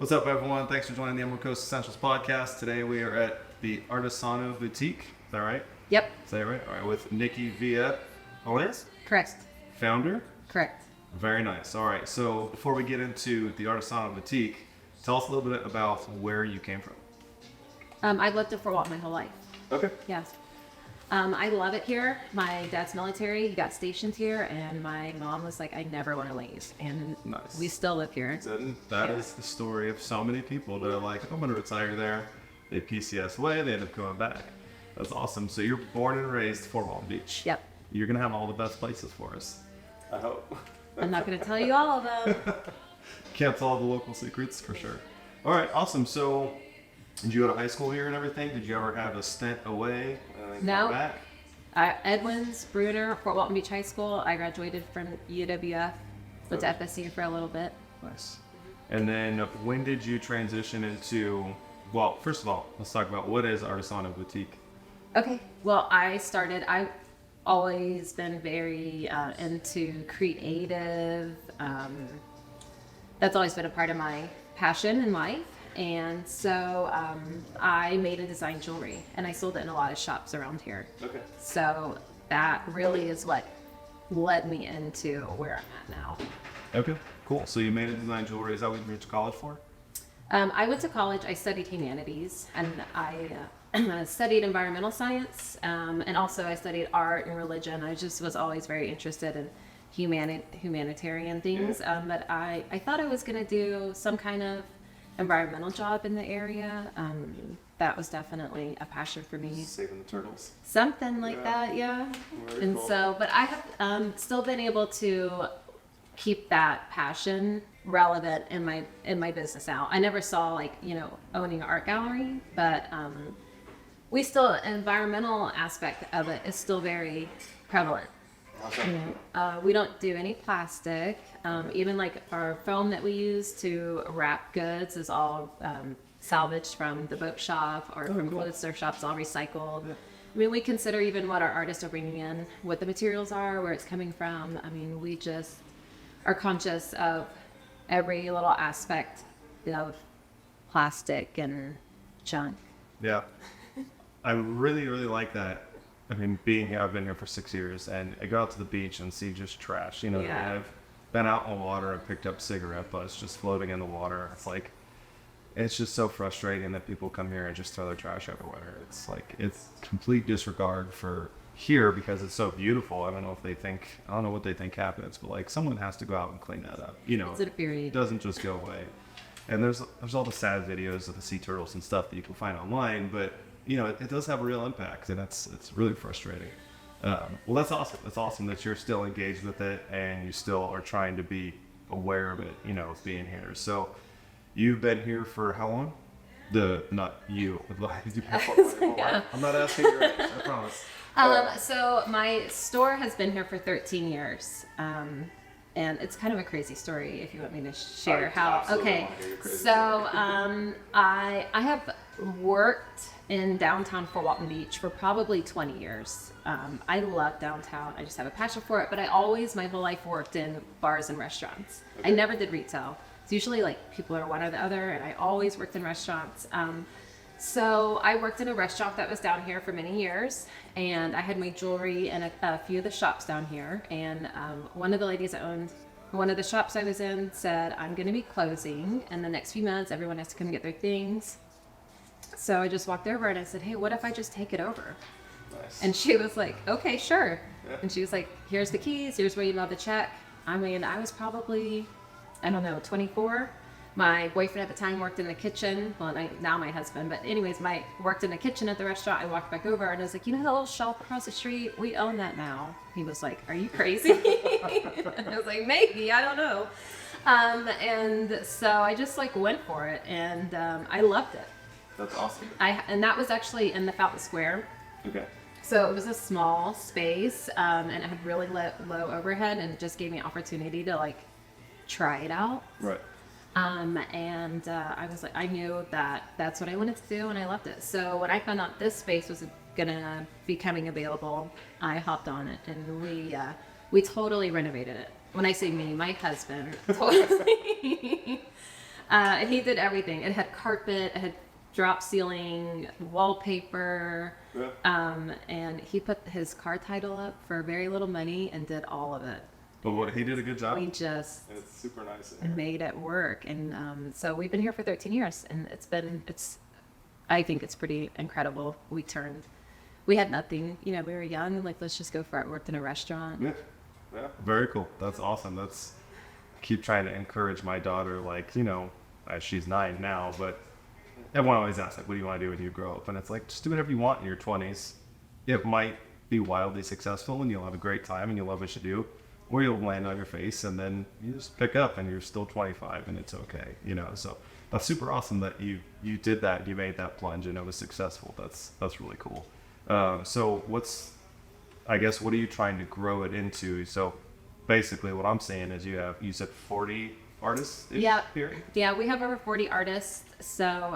What's up, everyone? Thanks for joining the Emerald Coast Essentials podcast. Today we are at the Artesano Boutique. Is that right? Yep. Is that right? All right, with Nikki Via. Always? Correct. Founder? Correct. Very nice. All right, so before we get into the Artesano Boutique, tell us a little bit about where you came from. I've lived in Fort Walton my whole life. Okay. Yes. I love it here. My dad's military. He got stationed here, and my mom was like, I never want to leave. And Nice. we still live here. That is the story of so many people that are like, I'm going to retire there. They PCS away, they end up going back. That's awesome. So you're born and raised Fort Walton Beach. Yep. You're going to have all the best places for us. I hope. I'm not going to tell you all of them. Can't tell all the local secrets for sure. All right, awesome. So did you go to high school here and everything? Did you ever have a stint away and then No. come back? Edwin's, Bruner, Fort Walton Beach High School. I graduated from UWF. Went to FSU for a little bit. Nice. And then when did you transition into, well, first of all, let's talk about what is Artesano Boutique? Okay. Well, I've always been very into creative. That's always been a part of my passion in life. And so I made a design jewelry, and I sold it in a lot of shops around here. Okay. So that really is what led me into where I'm at now. Okay, cool. So you made a design jewelry. Is that what you went to college for? I went to college. I studied humanities, and I studied environmental science, and also I studied art and religion. I just was always very interested in humanitarian things, but I thought I was going to do some kind of environmental job in the area. That was definitely a passion for me. Saving the turtles. Something like that, yeah. Very And cool. so, but I have still been able to keep that passion relevant in my business now. I never saw owning an art gallery, but we still, environmental aspect of it is still very prevalent. Okay. We don't do any plastic. Even like our foam that we use to wrap goods is all salvaged from the boat shop or from cool. clothes thrift shops, all recycled. I mean, we consider even what our artists are bringing in, what the materials are, where it's coming from. I mean, we just are conscious of every little aspect of plastic and junk. Yeah. I really, really like that. I mean, being here, I've been here for 6 years, and I go out to the beach and see just trash. You know, Yeah. I've been out in the water and picked up cigarette butts just floating in the water. It's like, it's just so frustrating that people come here and just throw their trash everywhere. It's like, it's complete disregard for here because it's so beautiful. I don't know what they think happens, but like someone has to go out and clean that up. You know, It's a period. it doesn't just go away. And there's all the sad videos of the sea turtles and stuff that you can find online, but you know, it does have a real impact, and it's really frustrating. Well, that's awesome. It's awesome that you're still engaged with it, and you still are trying to be aware of it, you know, being here. So you've been here for how long? Not you. Yeah. I'm not asking your age, I promise. So my store has been here for 13 years. And it's kind of a crazy story if you want me to share how. absolutely Okay. want to hear your crazy So I have worked in downtown Fort Walton Beach for probably 20 years. I love downtown. I just have a passion for it, but I always my whole life worked in bars and restaurants. I never did retail. It's usually like people are one or the other, and I always worked in restaurants. So I worked in a restaurant that was down here for many years, and I had my jewelry in a few of the shops down here. And one of the ladies that owned one of the shops I was in said, I'm going to be closing in the next few months. Everyone has to come get their things. So I just walked over and I said, hey, what if I just take it over? Nice. And she was like, okay, sure. Yeah. And she was like, here's the keys. Here's where you mail the check. I mean, I was probably, 24. My boyfriend at the time worked in the kitchen. Well, now my husband, but anyways, worked in the kitchen at the restaurant. I walked back over and I was like, you know that little shop across the street? We own that now. He was like, are you crazy? And I was like, maybe, I don't know. And so I just went for it, and I loved it. That's awesome. And that was actually in the Fountain Square. Okay. So it was a small space, and it had really low overhead, and it just gave me an opportunity to try it out. Right. And I was I knew that that's what I wanted to do, and I loved it. So when I found out this space was gonna be coming available, I hopped on it, and we totally renovated it. When I say me, my husband totally He did everything. It had carpet, it had drop ceiling, wallpaper, and he put his car title up for very little money and did all of it. But what, he did a good job. We just It's super nice in here. made it work, and so we've been here for 13 years, and I think it's pretty incredible. We had nothing, we were young, like, let's just go for it. Worked in a restaurant. Yeah. Yeah. Very cool. That's awesome. Keep trying to encourage my daughter, like, she's 9 now, but everyone always asks, like, what do you want to do when you grow up? And it's like, just do whatever you want in your 20s. It might be wildly successful and you'll have a great time and you'll love what you do, or you'll land on your face and then you just pick up and you're still 25 and it's okay, So that's super awesome that you did that, you made that plunge and it was successful. That's really cool. So what are you trying to grow it into? So basically what I'm saying is you said 40 artists here? Yeah, we have over 40 artists. So,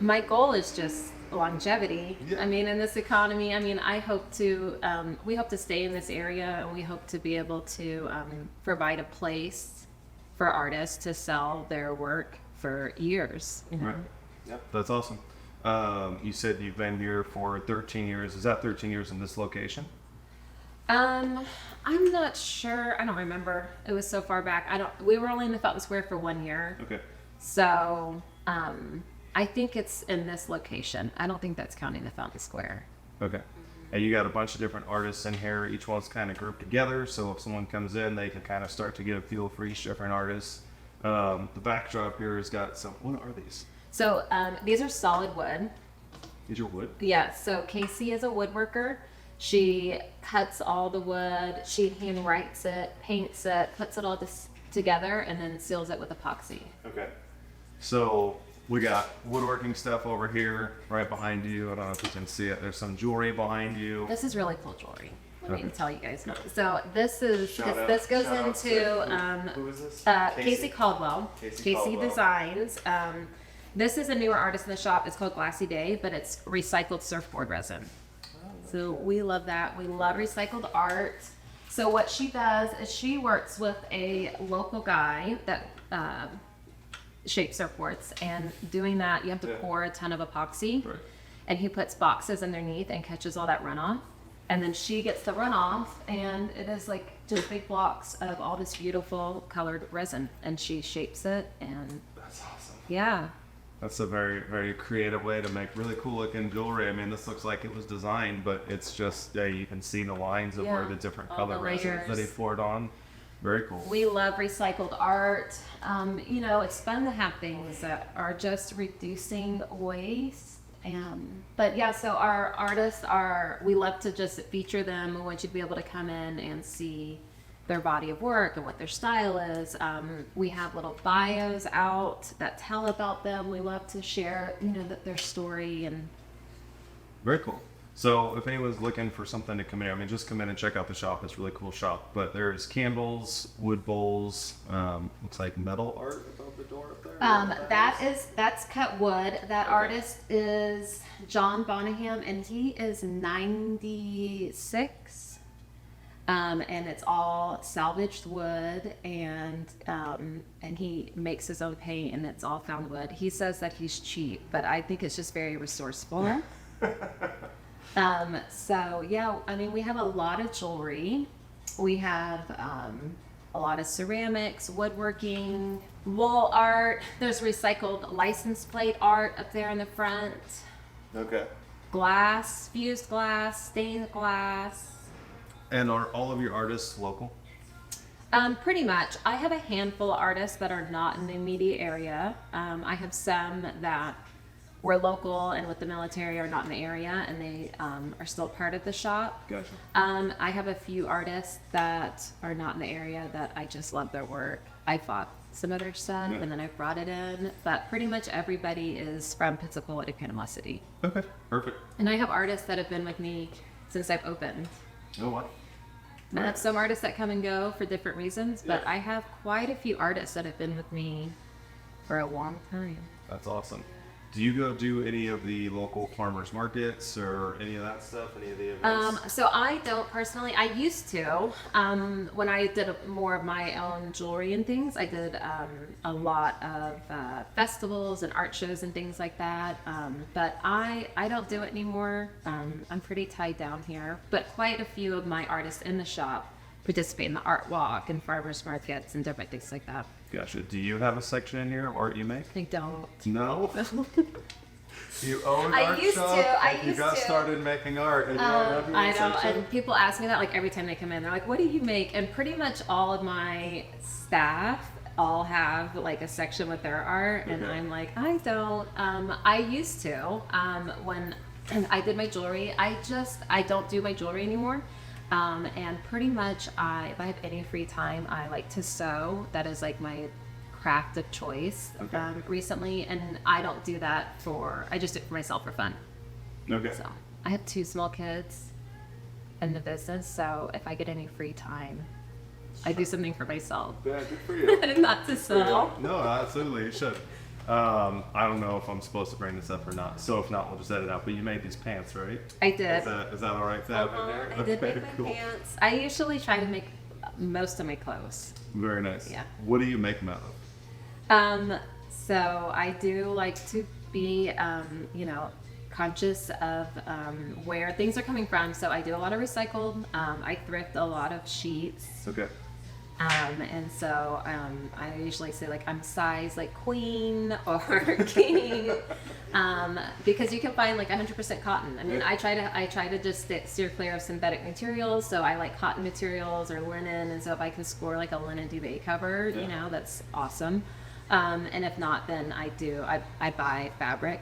my goal is just longevity. Yeah. In this economy, we hope to stay in this area, and we hope to be able to provide a place for artists to sell their work for years. Right. Yeah, that's awesome. You said you've been here for 13 years. Is that 13 years in this location? I'm not sure. I don't remember. It was so far back. We were only in the Fountain Square for 1 year. Okay. So, I think it's in this location. I don't think that's counting the Fountain Square. Okay. And you got a bunch of different artists in here. Each one's kind of grouped together. So if someone comes in, they can kind of start to get a feel for each different artist. The backdrop here has got what are these? So, these are solid wood. These are wood? Yeah. So Casey is a woodworker. She cuts all the wood. She hand writes it, paints it, puts it all together, and then seals it with epoxy. Okay. So we got woodworking stuff over here, right behind you. I don't know if you can see it. There's some jewelry behind you. This is really cool jewelry. Let me Okay. tell you guys. So this goes Shout out into who is this? Casey Caldwell. Casey Casey Caldwell. Designs. This is a newer artist in the shop. It's called Glassy Day, but it's recycled surfboard resin. So we love that. We love recycled art. So what she does is she works with a local guy that shapes surfboards, and doing that you have to pour a ton of epoxy, Right. and he puts boxes underneath and catches all that runoff, and then she gets the runoff, and it is like just big blocks of all this beautiful colored resin, and she shapes it, and That's awesome. yeah. That's a very, very creative way to make really cool looking jewelry. This looks like it was designed, but it's just, you can see the lines of where Yeah, the different all color the resins that he layers. poured on. Very cool. We love recycled art. It's fun to have things that are just reducing waste. But yeah, so our artists we love to just feature them. We want you to be able to come in and see their body of work and what their style is. We have little bios out that tell about them. We love to share, their story. And Very cool. So if anyone's looking for something to come in, just come in and check out the shop. It's a really cool shop. But there's candles, wood bowls, looks like metal art above the door up there. that's cut wood. That artist is John Bonaham, and he is 96. And it's all salvaged wood, and he makes his own paint, and it's all found wood. He says that he's cheap, but I think it's just very resourceful. So yeah, we have a lot of jewelry. We have a lot of ceramics, woodworking, wall art. There's recycled license plate art up there in the front. Okay. Glass, fused glass, stained glass. And are all of your artists local? Pretty much. I have a handful of artists that are not in the immediate area. I have some that were local and with the military are not in the area, and they are still part of the shop. Gotcha. I have a few artists that are not in the area that I just love their work. I bought some of their stuff, and then I brought it in, but pretty much everybody is from Pensacola to Panama City. Okay, perfect. And I have artists that have been with me since I've opened. Oh, what? I have some artists that come and go for different reasons, but Yeah. I have quite a few artists that have been with me for a long time. That's awesome. Do you go do any of the local farmers markets or any of that stuff? Any of the events? So I don't personally. I used to. When I did more of my own jewelry and things, I did a lot of festivals and art shows and things like that. But I don't do it anymore. I'm pretty tied down here. But quite a few of my artists in the shop participate in the art walk and farmers markets and different things like that. Gotcha. Do you have a section in here of art you make? I don't. No. You own I art used shop. to, I and you used got to. started making art, and you don't have your own I know, section? and people ask me that like every time they come in. They're like, "What do you make?" And pretty much all of my staff all have like a section with their art, and Okay. I'm like, I don't. I used to when I did my jewelry. I don't do my jewelry anymore. And pretty much, if I have any free time, I like to sew. That is like my craft of choice Okay. recently, and I don't do that I just do it for myself for fun. Okay. So I have 2 small kids in the business, so if I get any free time, I do something for myself. Yeah, good for you. And not to sell. No, absolutely, you should. I don't know if I'm supposed to bring this up or not. So if not, we'll just edit it out. But you made these pants, right? I did. Is that all right to have in there? I did Okay, make my cool. pants. I usually try to make most of my clothes. Very nice. Yeah. What do you make them out of? So I do like to be, conscious of where things are coming from. So I do a lot of recycled. I thrift a lot of sheets. Okay. And so I usually say like I'm size like queen or king, because you can find like 100% cotton. I mean, Yeah. I try to just steer clear of synthetic materials. So I like cotton materials or linen, and so if I can score like a linen duvet cover, Yeah. that's awesome. And if not, then I buy fabric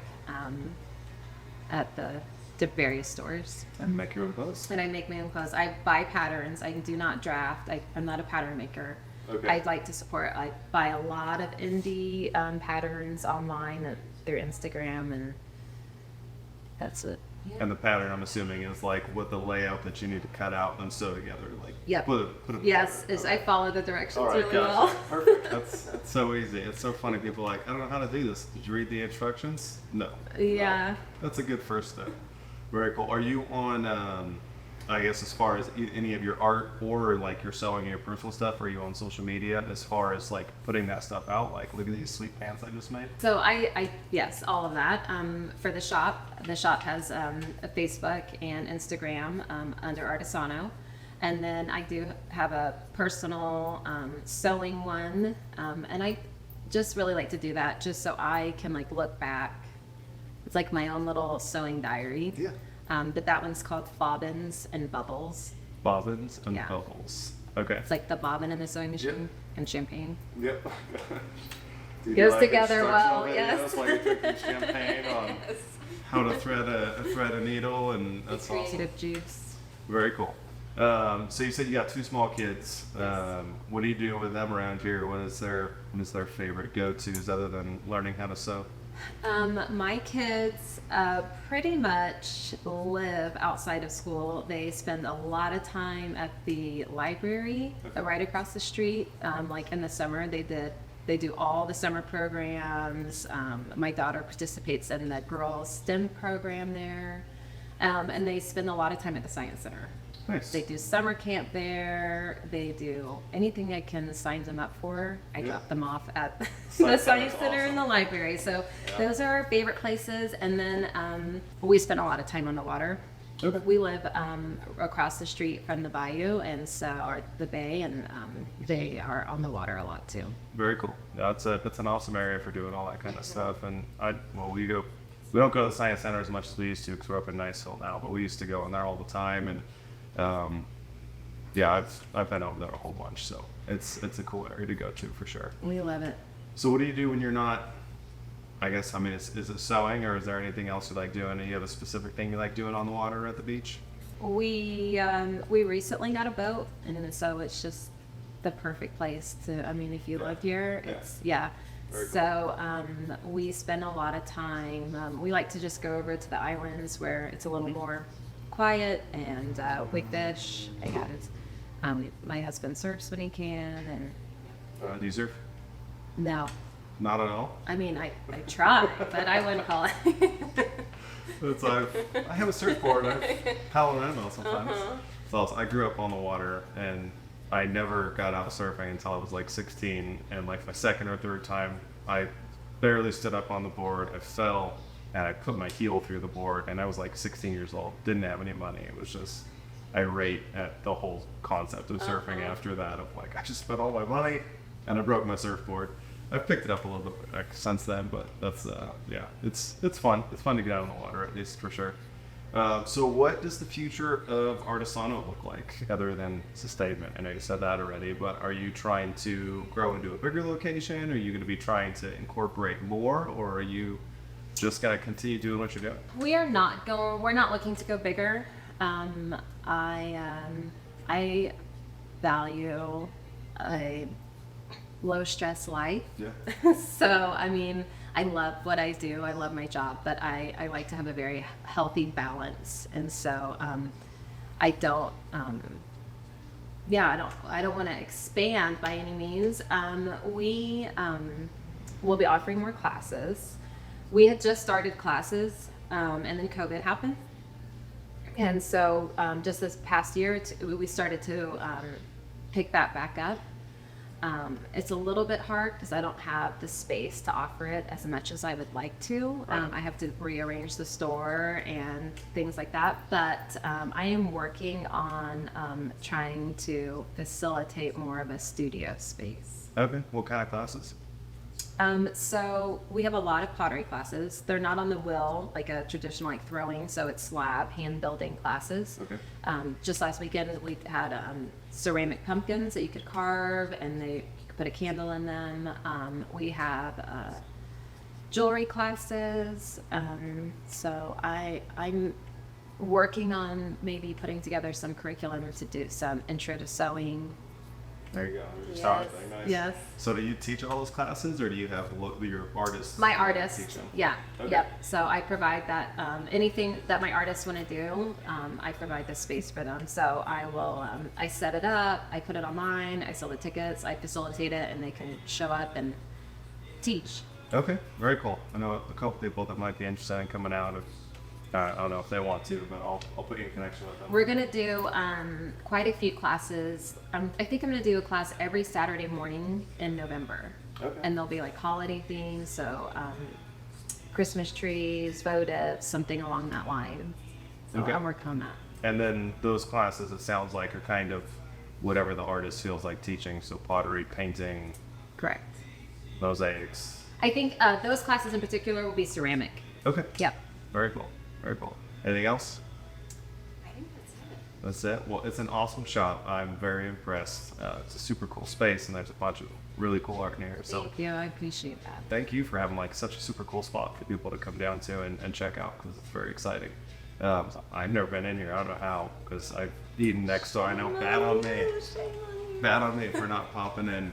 at the various stores. And make your own clothes. And I make my own clothes. I buy patterns. I do not draft. I'm not a pattern maker. Okay. I'd like to support. I buy a lot of indie patterns online through Instagram, and that's it. And the pattern, I'm assuming, is like with the layout that you need to cut out and sew together. Like, Yep. Put it Yes, together. I follow the directions All right, really gotcha. well. Perfect. That's so easy. It's so funny. People are like, I don't know how to do this. Did you read the instructions? No. Yeah. That's a good first step. Very cool. Are you on, I guess, as far as any of your art or like your sewing and your personal stuff, are you on social media as far as like putting that stuff out? Like, look at these sweet pants I just made. So yes, all of that. For the shop has a Facebook and Instagram under Artesano, and then I do have a personal sewing one, and I just really like to do that just so I can like look back. It's like my own little sewing diary. Yeah. But that one's called Bobbins and Bubbles. Bobbins and Yeah. bubbles. Okay. It's like the bobbin in the sewing machine and champagne. Yep. Do you Goes like together instructional well, yes. videos while you're drinking champagne on how to thread a needle, and that's awesome. Creative juice. Very cool. So you said you got 2 small kids. What do you do with them around here? What is their favorite go-tos other than learning how to sew? My kids pretty much live outside of school. They spend a lot of time at the library right across the street. Like in the summer, they do all the summer programs. My daughter participates in the girls STEM program there, and they spend a lot of time at the Science Center. Nice. They do summer camp there. They do anything I can sign them up for. I drop them off at the Science Science Center's Center awesome. and the library. So those are our favorite places. And then we spend a lot of time on the water. Okay. We live across the street from the bayou or the bay, and they are on the water a lot too. Very cool. Yeah, that's an awesome area for doing all that kind of stuff. And we don't go to the Science Center as much as we used to because we're up in Niceville now, but we used to go in there all the time. And I've been over there a whole bunch, so it's a cool area to go to for sure. We love it. So what do you do when you're not? I guess, I mean, is it sewing, or is there anything else you like doing? Do you have a specific thing you like doing on the water or at the beach? We recently got a boat, and so it's just the perfect place to. I mean, if you live here, it's Very So we spend a lot of time. We like to just go over to the islands where it's a little more quiet, and we fish. My husband surfs when he can, and Do you surf? no, Not at all. I mean, I try, but I wouldn't call it. It's I have a surfboard. I paddle around though sometimes. So I grew up on the water, and I never got out surfing until I was like 16. And like my second or third time, I barely stood up on the board. I fell, and I put my heel through the board. And I was like 16 years old. Didn't have any money. It was just irate at the whole concept of surfing after that. Of like, I just spent all my money, and I broke my surfboard. I've picked it up a little bit since then, but that's yeah, it's fun. It's fun to get out on the water, at least for sure. So what does the future of Artesano look like, other than sustainment? I know you said that already, but are you trying to grow into a bigger location? Are you going to be trying to incorporate more, or are you just going to continue doing what you're doing? We're not looking to go bigger. I value a low stress life. Yeah. So, I mean, I love what I do. I love my job, but I like to have a very healthy balance. And so, I don't want to expand by any means. We will be offering more classes. We had just started classes, and then COVID happened. And so, just this past year, we started to pick that back up. It's a little bit hard because I don't have the space to offer it as much as I would like to. I have to rearrange the store and things like that. But I am working on trying to facilitate more of a studio space. Okay. What kind of classes? So we have a lot of pottery classes. They're not on the wheel like a traditional like throwing, so it's slab hand building classes. Okay. Just last weekend we had ceramic pumpkins that you could carve, and you could put a candle in them. We have jewelry classes. So I'm working on maybe putting together some curriculum to do some intro to sewing. There you go. Yes. Nice. Yes. So do you teach all those classes, or do you have your artists? My artist, teach them? yeah, Okay. yep. So I provide that. Anything that my artists want to do, I provide the space for them. So I will, I set it up, I put it online, I sell the tickets, I facilitate it, and they can show up and teach. Okay, very cool. I know a couple people that might be interested in coming out. I don't know if they want to, but I'll put you in connection with them. We're gonna do quite a few classes. I think I'm gonna do a class every Saturday morning in November. Okay. And they'll be like holiday themes, so Christmas trees, votives, something along that line. So Okay. I'm working on that. And then those classes, it sounds like, are kind of whatever the artist feels like teaching. So pottery, painting, Correct. mosaics. I think those classes in particular will be ceramic. Okay. Yep. Very cool. Very cool. Anything else? I think that's it. That's it. Well, it's an awesome shop. I'm very impressed. It's a super cool space, and there's a bunch of really cool art in here. So Thank you. I appreciate that. thank you for having like such a super cool spot for people to come down to and check out, because it's very exciting. I've never been in here. I don't know how, because I've eaten next door. I know, bad on me. Bad on me for not popping in.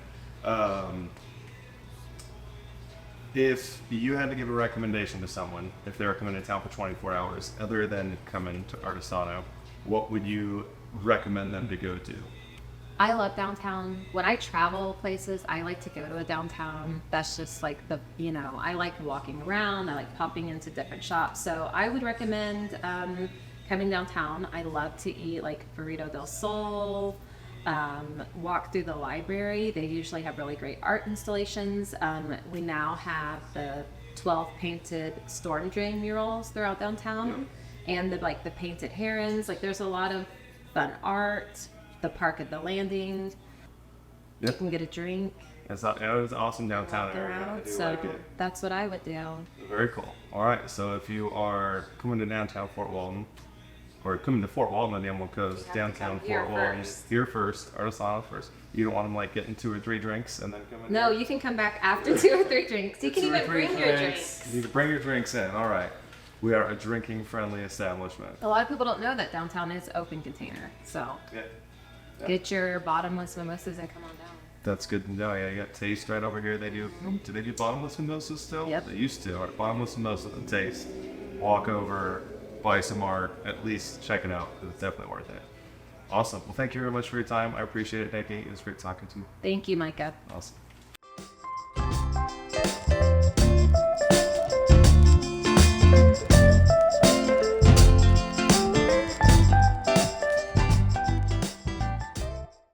If you had to give a recommendation to someone, if they were coming to town for 24 hours, other than coming to Artesano, what would you recommend them to go to? I love downtown. When I travel places, I like to go to a downtown. That's just like I like walking around. I like popping into different shops. So I would recommend coming downtown. I love to eat like Burrito del Sol, walk through the library. They usually have really great art installations. We now have the 12 painted storm drain murals throughout downtown, and the painted herons. Like there's a lot of fun art. The park at the landing. Yep. You can get a drink. It was awesome downtown Walk area. around. I do So like it. that's what I would do. Very cool. All right, so if you are coming to downtown Fort Walton, or coming to Fort Walton on the Emerald Coast, have to downtown come here Fort Walton, first. here first, Artesano first. You don't want them like getting 2 or 3 drinks and then coming. No, you can come back after 2 or 3 drinks. You can 2 or even 3 bring your drinks. You can bring your drinks in. All right. We are a drinking-friendly establishment. A lot of people don't know that downtown is open container. So Yeah. get your bottomless mimosas and come on down. That's good to know. Yeah, you got Taste right over here. They do they do bottomless mimosas still? Yep. They used to. All right, bottomless mimosas and Taste. Walk over, buy some art, at least check it out, because it's definitely worth it. Awesome. Well, thank you very much for your time. I appreciate it, Nikki. It was great talking to you. Thank you, Micah. Awesome.